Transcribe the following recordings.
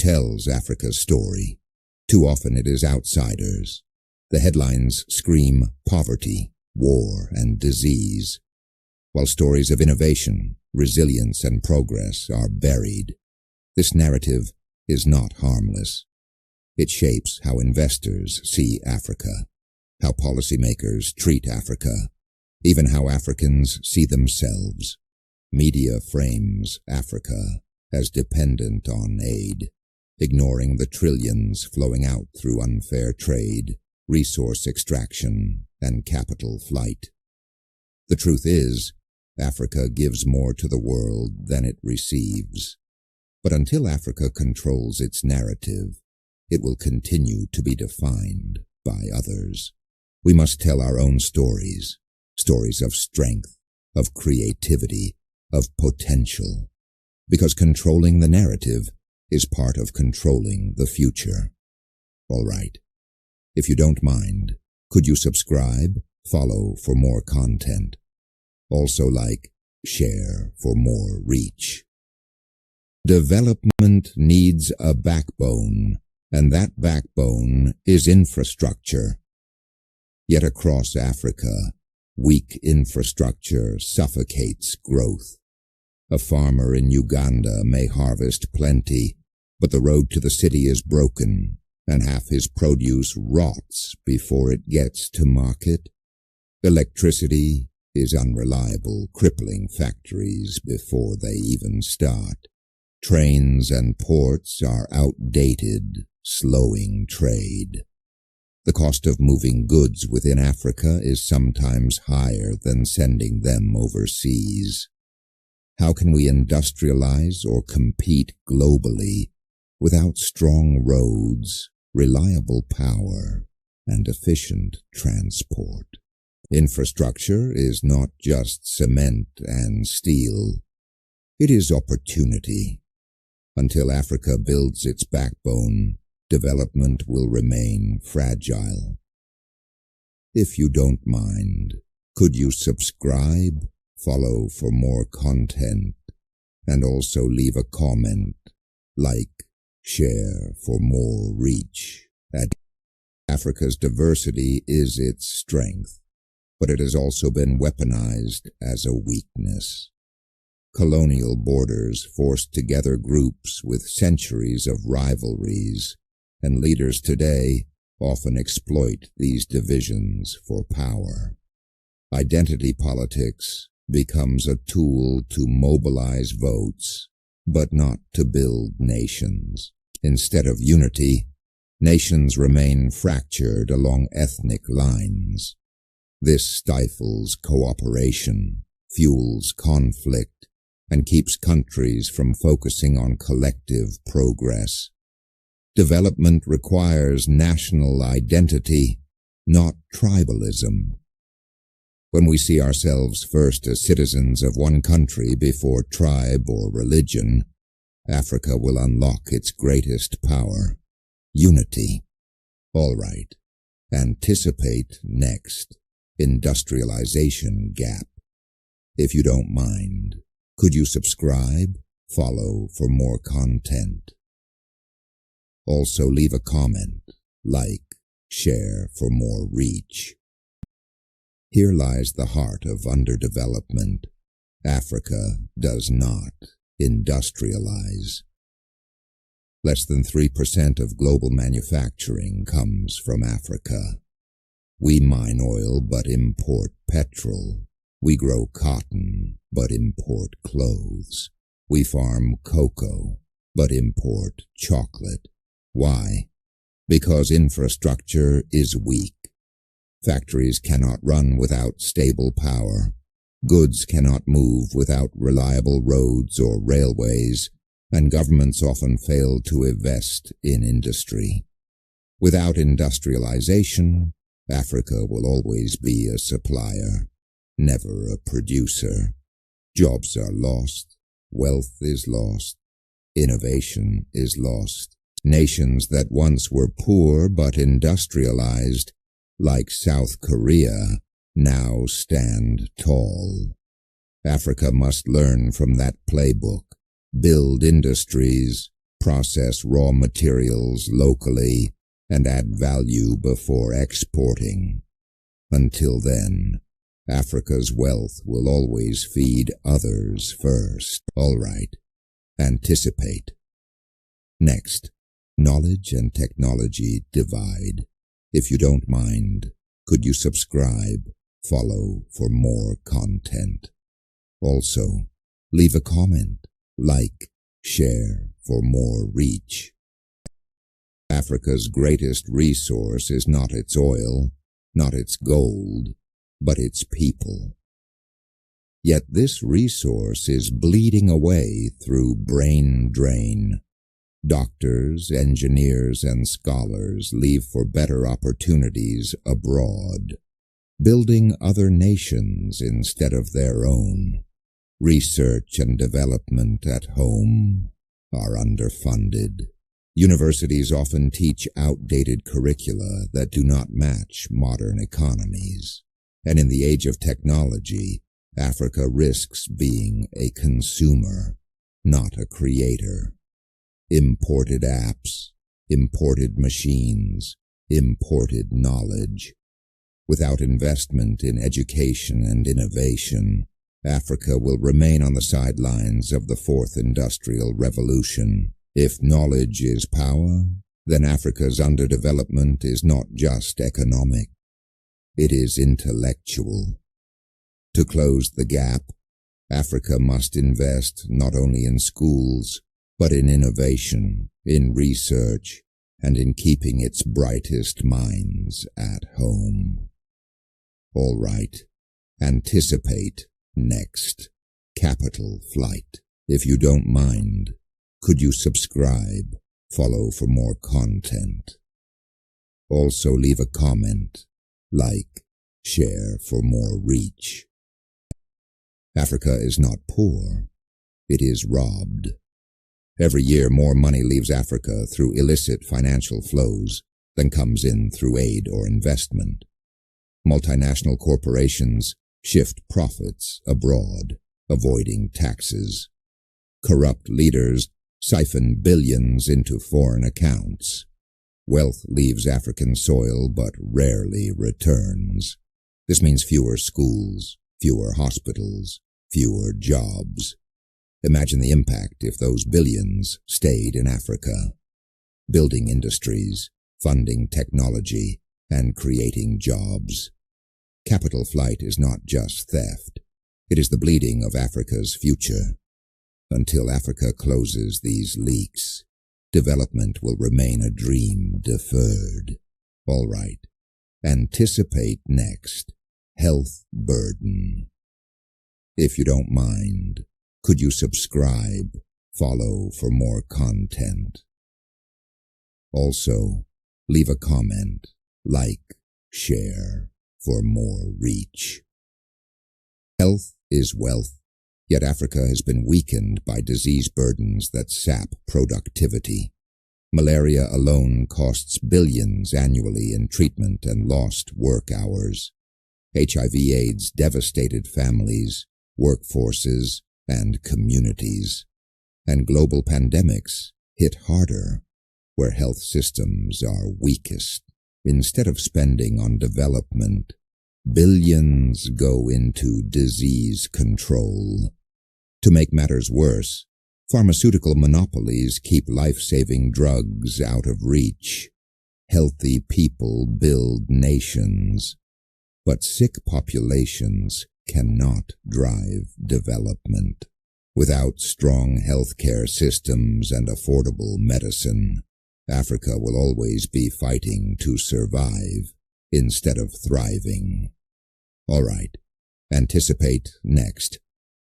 tells Africa's story? Too often it is outsiders. The headlines scream poverty, war, and disease, while stories of innovation, resilience, and progress are buried. This narrative is not harmless. It shapes how investors see Africa, how policymakers treat Africa, even how Africans see themselves. Media frames Africa as dependent on aid, ignoring the trillions flowing out through unfair trade, resource extraction, and capital flight. The truth is, Africa gives more to the world than it receives. But until Africa controls its narrative, it will continue to be defined by others. We must tell our own stories, stories of strength, of creativity, of potential, because controlling the narrative is part of controlling the future. All right. If you don't mind, could you subscribe, follow for more content? Also like, share for more reach. Development needs a backbone, and that backbone is infrastructure. Yet across Africa, weak infrastructure suffocates growth. A farmer in Uganda may harvest plenty, but the road to the city is broken, and half his produce rots before it gets to market. Electricity is unreliable, crippling factories before they even start. Trains and ports are outdated, slowing trade. The cost of moving goods within Africa is sometimes higher than sending them overseas. How can we industrialize or compete globally without strong roads, reliable power, and efficient transport? Infrastructure is not just cement and steel. It is opportunity. Until Africa builds its backbone, development will remain fragile. If you don't mind, could you subscribe, follow for more content, and also leave a comment, like, share for more reach? Africa's diversity is its strength, but it has also been weaponized as a weakness. Colonial borders forced together groups with centuries of rivalries, and leaders today often exploit these divisions for power. Identity politics becomes a tool to mobilize votes, but not to build nations. Instead of unity, nations remain fractured along ethnic lines. This stifles cooperation, fuels conflict, and keeps countries from focusing on collective progress. Development requires national identity, not tribalism. When we see ourselves first as citizens of one country before tribe or religion, Africa will unlock its greatest power, unity. All right, anticipate next, industrialization gap. If you don't mind, could you subscribe, follow for more content? Also leave a comment, like, share for more reach. Here lies the heart of underdevelopment. Africa does not industrialize. Less than 3% of global manufacturing comes from Africa. We mine oil but import petrol. We grow cotton but import clothes. We farm cocoa but import chocolate. Why? Because infrastructure is weak. Factories cannot run without stable power. Goods cannot move without reliable roads or railways, and governments often fail to invest in industry. Without industrialization, Africa will always be a supplier, never a producer. Jobs are lost, wealth is lost, innovation is lost. Nations that once were poor but industrialized, like South Korea, now stand tall. Africa must learn from that playbook, build industries, process raw materials locally, and add value before exporting. Until then, Africa's wealth will always feed others first. All right, anticipate. Next, knowledge and technology divide. If you don't mind, could you subscribe, follow for more content? Also, leave a comment, like, share for more reach. Africa's greatest resource is not its oil, not its gold, but its people. Yet this resource is bleeding away through brain drain. Doctors, engineers, and scholars leave for better opportunities abroad, building other nations instead of their own. Research and development at home are underfunded. Universities often teach outdated curricula that do not match modern economies. And in the age of technology, Africa risks being a consumer, not a creator. Imported apps, imported machines, imported knowledge. Without investment in education and innovation, Africa will remain on the sidelines of the Fourth Industrial Revolution. If knowledge is power, then Africa's underdevelopment is not just economic. It is intellectual. To close the gap, Africa must invest not only in schools, but in innovation, in research, and in keeping its brightest minds at home. All right, anticipate next. Capital Flight. If you don't mind, could you subscribe, follow for more content? Also leave a comment, like, share for more reach. Africa is not poor, it is robbed. Every year more money leaves Africa through illicit financial flows than comes in through aid or investment. Multinational corporations shift profits abroad, avoiding taxes. Corrupt leaders siphon billions into foreign accounts. Wealth leaves African soil but rarely returns. This means fewer schools, fewer hospitals, fewer jobs. Imagine the impact if those billions stayed in Africa, building industries, funding technology, and creating jobs. Capital flight is not just theft. It is the bleeding of Africa's future. Until Africa closes these leaks, development will remain a dream deferred. All right, anticipate next. Health burden. If you don't mind, could you subscribe, follow for more content? Also, leave a comment, like, share for more reach. Health is wealth, yet Africa has been weakened by disease burdens that sap productivity. Malaria alone costs billions annually in treatment and lost work hours. HIV/AIDS devastated families, workforces, and communities. And global pandemics hit harder, where health systems are weakest. Instead of spending on development, billions go into disease control. To make matters worse, pharmaceutical monopolies keep life-saving drugs out of reach. Healthy people build nations, but sick populations cannot drive development. Without strong healthcare systems and affordable medicine, Africa will always be fighting to survive instead of thriving. All right, anticipate next.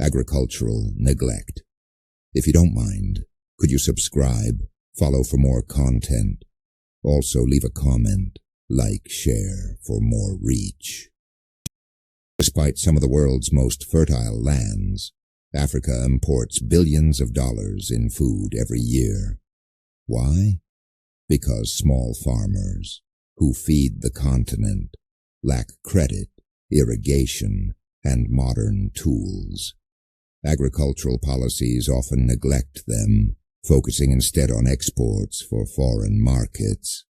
Agricultural neglect. If you don't mind, could you subscribe, follow for more content? Also leave a comment, like, share for more reach. Despite some of the world's most fertile lands, Africa imports billions of dollars in food every year. Why? Because small farmers, who feed the continent, lack credit, irrigation, and modern tools. Agricultural policies often neglect them, focusing instead on exports for foreign markets.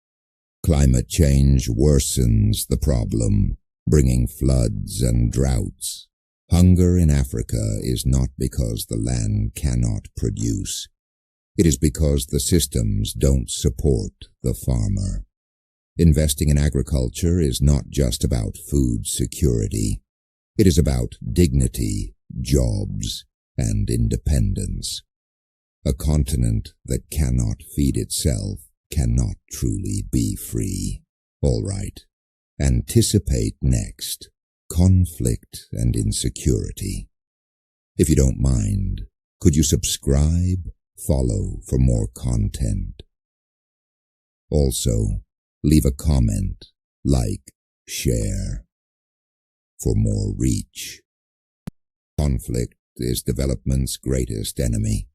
Climate change worsens the problem, bringing floods and droughts. Hunger in Africa is not because the land cannot produce. It is because the systems don't support the farmer. Investing in agriculture is not just about food security. It is about dignity, jobs, and independence. A continent that cannot feed itself cannot truly be free. All right. Anticipate next. Conflict and insecurity. If you don't mind, could you subscribe, follow for more content? Also, leave a comment, like, share, for more reach. Conflict is development's greatest enemy.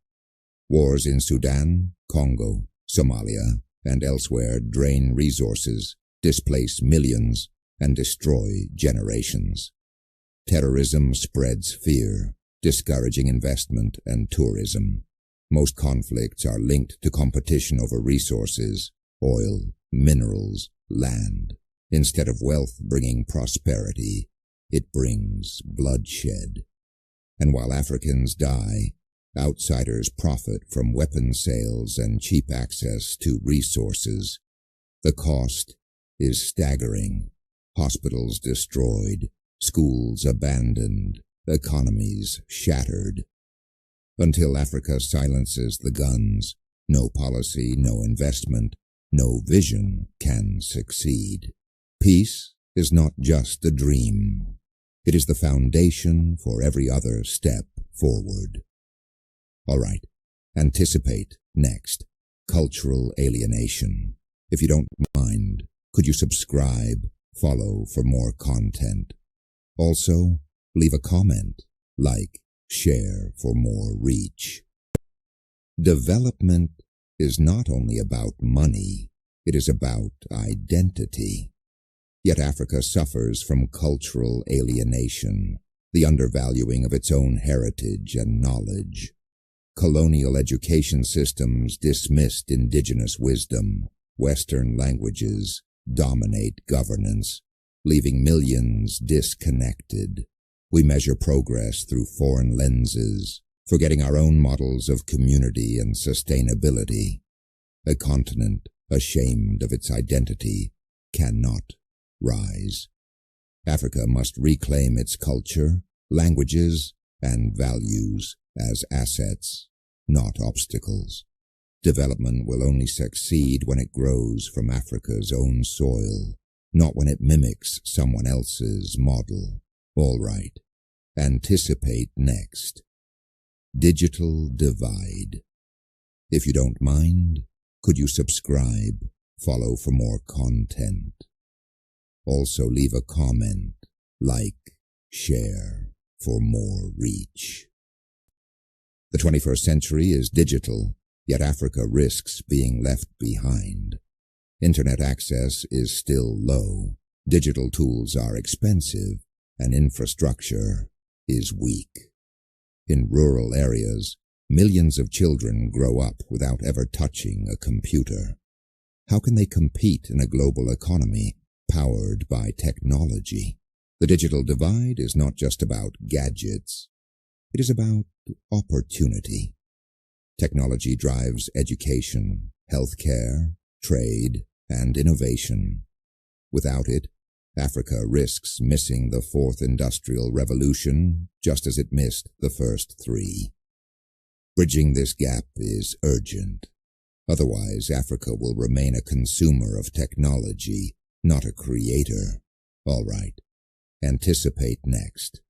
Wars in Sudan, Congo, Somalia, and elsewhere drain resources, displace millions, and destroy generations. Terrorism spreads fear, discouraging investment and tourism. Most conflicts are linked to competition over resources, oil, minerals, land. Instead of wealth bringing prosperity, it brings bloodshed. And while Africans die, outsiders profit from weapon sales and cheap access to resources. The cost is staggering. Hospitals destroyed, schools abandoned, economies shattered. Until Africa silences the guns, no policy, no investment, no vision can succeed. Peace is not just a dream. It is the foundation for every other step forward. All right, anticipate next. Cultural alienation. If you don't mind, could you subscribe, follow for more content? Also, leave a comment, like, share for more reach. Development is not only about money, it is about identity. Yet Africa suffers from cultural alienation, the undervaluing of its own heritage and knowledge. Colonial education systems dismissed indigenous wisdom. Western languages dominate governance, leaving millions disconnected. We measure progress through foreign lenses, forgetting our own models of community and sustainability. A continent ashamed of its identity cannot rise. Africa must reclaim its culture, languages, and values as assets, not obstacles. Development will only succeed when it grows from Africa's own soil, not when it mimics someone else's model. All right, anticipate next. Digital divide. If you don't mind, could you subscribe, follow for more content? Also leave a comment, like, share for more reach. The 21st century is digital, yet Africa risks being left behind. Internet access is still low, digital tools are expensive, and infrastructure is weak. In rural areas, millions of children grow up without ever touching a computer. How can they compete in a global economy powered by technology? The digital divide is not just about gadgets. It is about opportunity. Technology drives education, healthcare, trade, and innovation. Without it, Africa risks missing the fourth industrial revolution just as it missed the first three. Bridging this gap is urgent. Otherwise, Africa will remain a consumer of technology, not a creator. All right, anticipate next.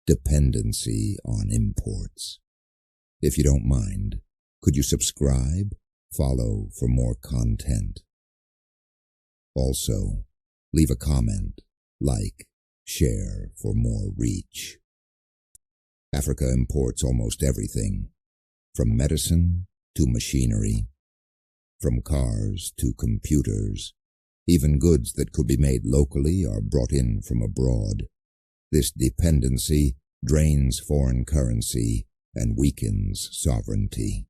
Dependency on imports. If you don't mind, could you subscribe, follow for more content? Also, leave a comment, like, share for more reach. Africa imports almost everything, from medicine to machinery, from cars to computers. Even goods that could be made locally are brought in from abroad. This dependency drains foreign currency and weakens sovereignty.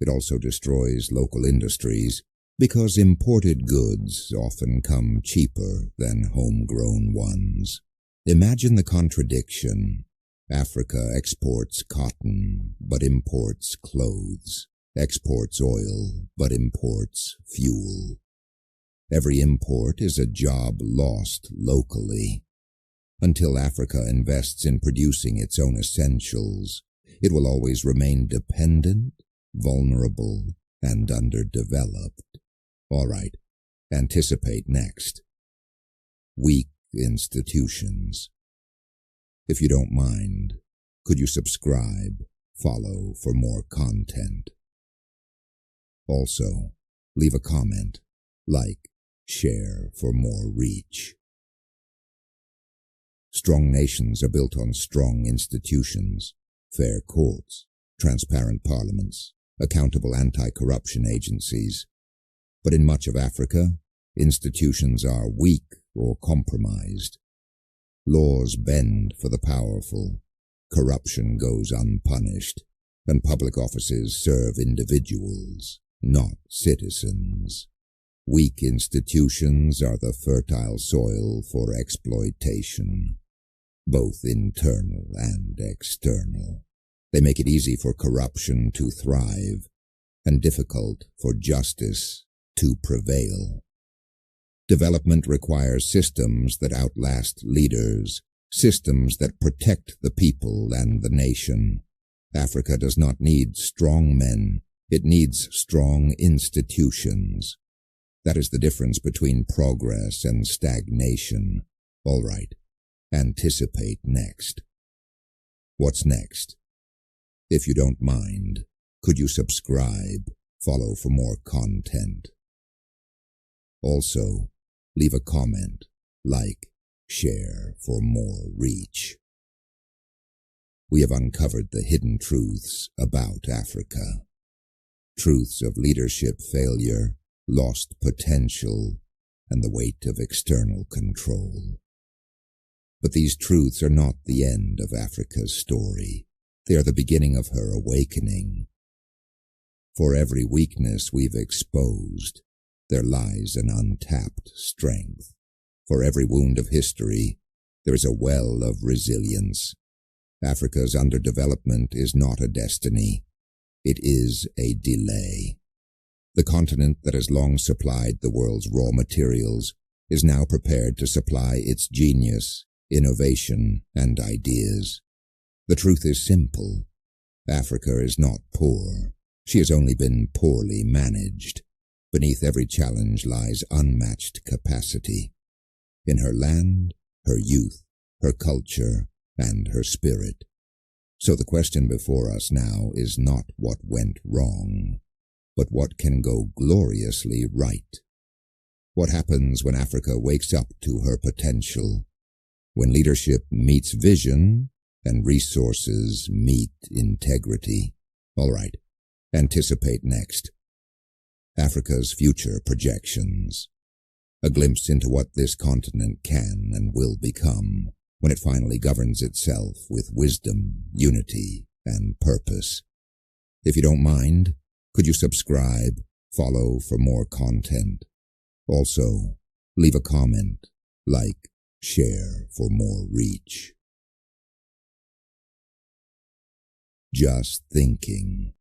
It also destroys local industries because imported goods often come cheaper than homegrown ones. Imagine the contradiction. Africa exports cotton, but imports clothes, exports oil, but imports fuel. Every import is a job lost locally. Until Africa invests in producing its own essentials, it will always remain dependent, vulnerable, and underdeveloped. All right, anticipate next. Weak institutions. If you don't mind, could you subscribe, follow for more content? Also, leave a comment, like, share for more reach. Strong nations are built on strong institutions, fair courts, transparent parliaments, accountable anti-corruption agencies. But in much of Africa, institutions are weak or compromised. Laws bend for the powerful, corruption goes unpunished, and public offices serve individuals, not citizens. Weak institutions are the fertile soil for exploitation, both internal and external. They make it easy for corruption to thrive and difficult for justice to prevail. Development requires systems that outlast leaders, systems that protect the people and the nation. Africa does not need strong men, it needs strong institutions. That is the difference between progress and stagnation. All right, anticipate next. What's next? If you don't mind, could you subscribe, follow for more content? Also, leave a comment, like, share for more reach. We have uncovered the hidden truths about Africa. Truths of leadership failure, lost potential, and the weight of external control. But these truths are not the end of Africa's story. They are the beginning of her awakening. For every weakness we've exposed, there lies an untapped strength. For every wound of history, there is a well of resilience. Africa's underdevelopment is not a destiny. It is a delay. The continent that has long supplied the world's raw materials is now prepared to supply its genius, innovation, and ideas. The truth is simple. Africa is not poor. She has only been poorly managed. Beneath every challenge lies unmatched capacity. In her land, her youth, her culture, and her spirit. So the question before us now is not what went wrong, but what can go gloriously right. What happens when Africa wakes up to her potential? When leadership meets vision and resources meet integrity? All right, anticipate next. Africa's future projections. A glimpse into what this continent can and will become when it finally governs itself with wisdom, unity, and purpose. If you don't mind, could you subscribe, follow for more content? Also, leave a comment, like, share for more reach. Just Thinking.